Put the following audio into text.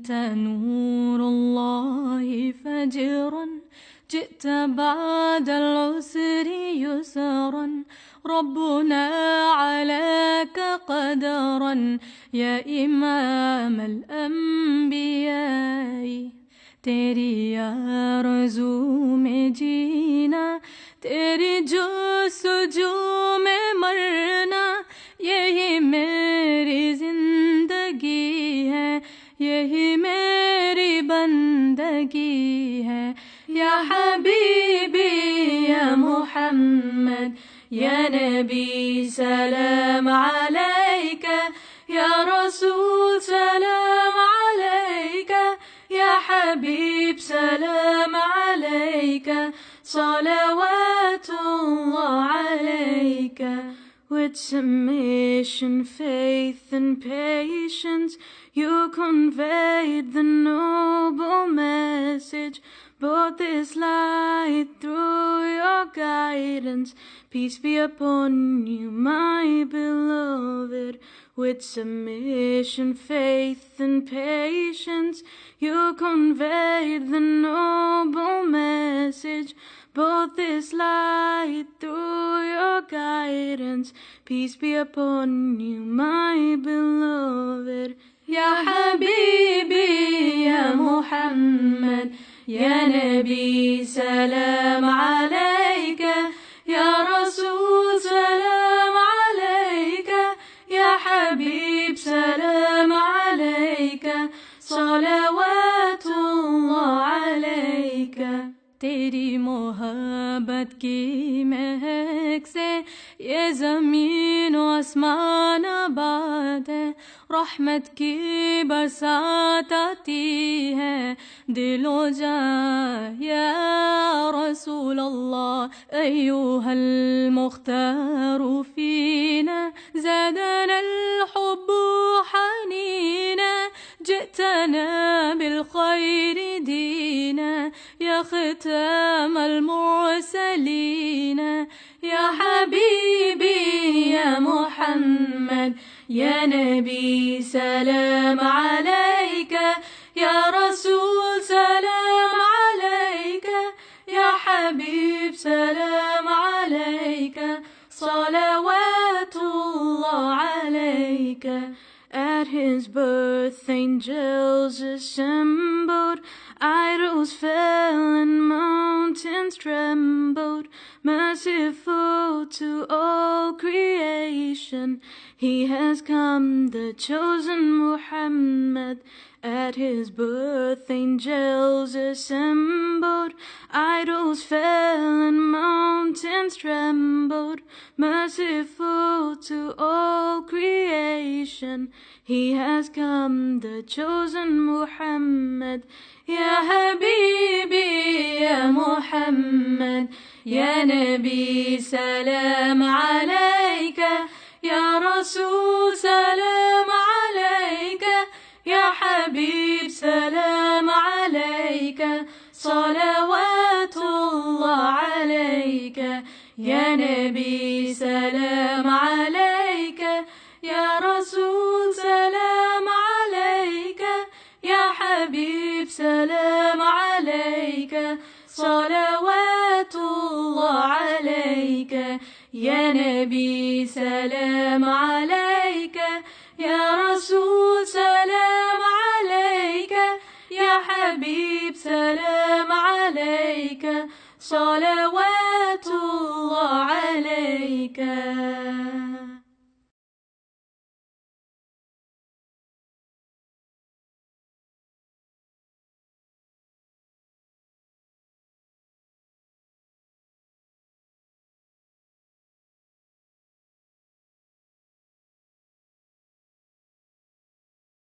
أنت نور الله فجرا جئت بعد العسر يسرا ربنا علاك قدرا يا إمام الأنبياء तेरी आरज़ू में जीना तेरी जुस्तजू में मरना यही मेरी जिंदगी है यही मेरी बंदगी है या हबीबी या मुहम्मद या नबी सलाम अलैका या रसूल सलाम अलैका يا حبيب سلام عليك صلوات الله عليك. With submission, faith and patience you conveyed the noble message, brought this light through your guidance. Peace be upon you, my beloved. With submission, faith and patience you conveyed the noble message, brought this light through your guidance. Peace be upon you, my beloved. Ya Habibi, Ya Muhammad, Ya Nabi, salam alayka. Ya Rasul, salam alayka. Ya Habib, salam alayka. Salawatullah alayka. तेरी मोहब्बत की महक से ये ज़मीन और आसमान आबाद है रहमत की बरसात आती है दिलो जा या रसूल अल्लाह अय्युहल Mukhtar फीना ज़ादना الحب حنينا جئتنا بالخير دينا يا ختام المرسلين يا حبيبي يا محمد يا نبي سلام عليك يا رسول سلام عليك يا حبيب سلام عليك صلوات الله عليك. At his birth angels assembled, idols fell and mountains trembled. Merciful to all creation, he has come, the chosen Muhammad. At his birth angels assembled, idols fell and mountains trembled. Merciful to all creation, he has come, the chosen Muhammad. Ya Habibi, Ya Muhammad, Ya Nabi, salam alayka. Ya Rasul, salam alayka. Ya Habib, salam alayka. Salawatullah alayka. Ya Nabi, salam alayka. Ya Rasul, salam alayka. Ya Habib, salam alayka. Salawatullah alayka. Ya Nabi, salam alayka. Ya Rasul, salam alayka. Ya Habib, salam alayka. Salawatullah alayka.